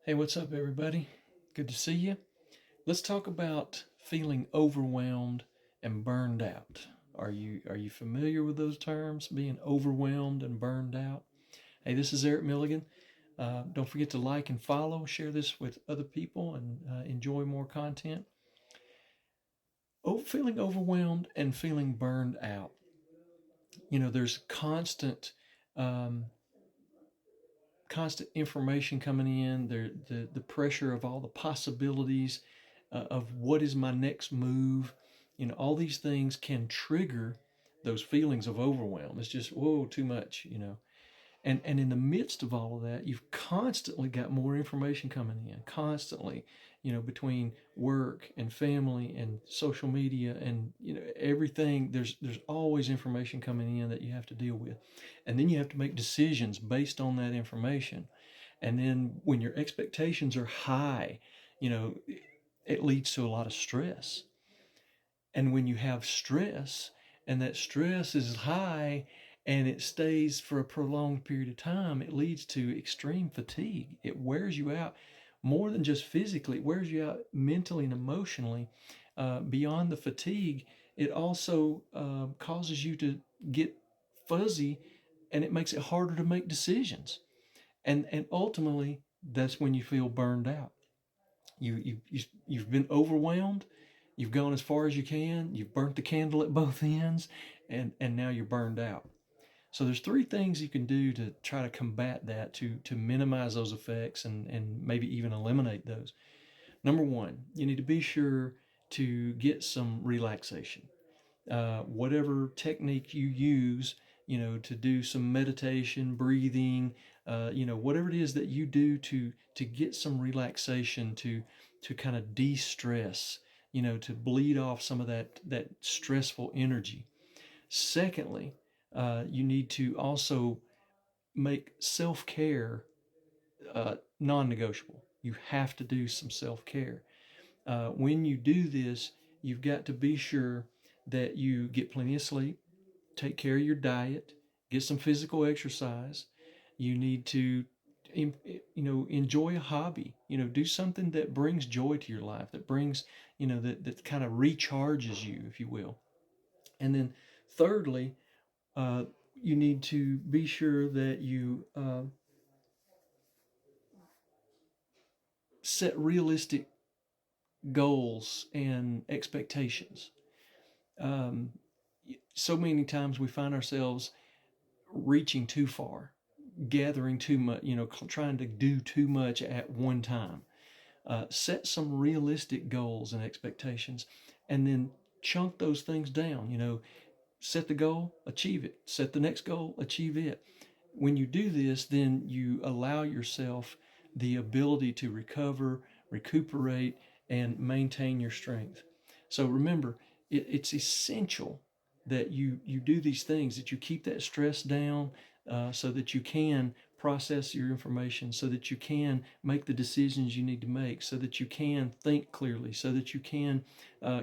Hey, what's up, everybody? Good to see you. Let's talk about feeling overwhelmed and burned out. Are you familiar with those terms? Being overwhelmed and burned out. Hey, this is Eric Milligan. Don't forget to like and follow, share this with other people, and enjoy more content. Feeling overwhelmed and feeling burned out. There's um, constant information coming in. The pressure of all the possibilities of what is my next move. All these things can trigger those feelings of overwhelm. It's just, whoa, too much. And in the midst of all of that, you've constantly got more information coming in, constantly, between work and family and social media and, everything. There's always information coming in that you have to deal with. And then you have to make decisions based on that information. And then when your expectations are high, it leads to a lot of stress. And when you have stress and that stress is high and it stays for a prolonged period of time, it leads to extreme fatigue. It wears you out more than just physically, it wears you out mentally and emotionally. Beyond the fatigue, it also causes you to get fuzzy, and it makes it harder to make decisions. And ultimately, that's when you feel burned out. You've been overwhelmed. You've gone as far as you can. You've burnt the candle at both ends, and now you're burned out. So there's three things you can do to try to combat that, to minimize those effects and maybe even eliminate those. Number one, you need to be sure to get some relaxation. Whatever technique you use, to do some meditation, breathing, whatever it is that you do to get some relaxation, to kind of de-stress, to bleed off some of that stressful energy. Secondly, you need to also make self-care non-negotiable. You have to do some self-care. When you do this, you've got to be sure that you get plenty of sleep, take care of your diet, get some physical exercise. You need to, enjoy a hobby. Do something that brings joy to your life, that brings, that kind of recharges you, if you will. And then, thirdly, uh, you need to be sure that you set realistic goals and expectations. Um, so many times we find ourselves reaching too far, gathering too much, trying to do too much at one time. Set some realistic goals and expectations, and then chunk those things down. Set the goal, achieve it. Set the next goal, achieve it. When you do this, then you allow yourself the ability to recover, recuperate, and maintain your strength. So remember, it's essential that you do these things, that you keep that stress down, so that you can process your information, so that you can make the decisions you need to make, so that you can think clearly, so that you can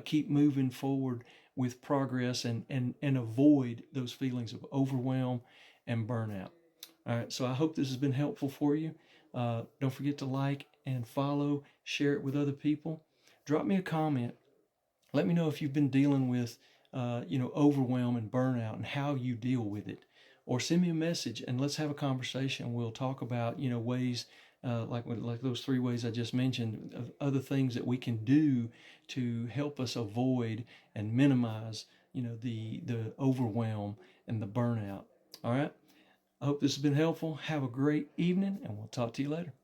keep moving forward with progress and avoid those feelings of overwhelm and burnout. All right, so I hope this has been helpful for you. Don't forget to like and follow, share it with other people. Drop me a comment. Let me know if you've been dealing with, overwhelm and burnout and how you deal with it. Or send me a message and let's have a conversation. We'll talk about, ways like those three ways I just mentioned, of other things that we can do to help us avoid and minimize, the overwhelm and the burnout. All right. I hope this has been helpful. Have a great evening, and we'll talk to you later.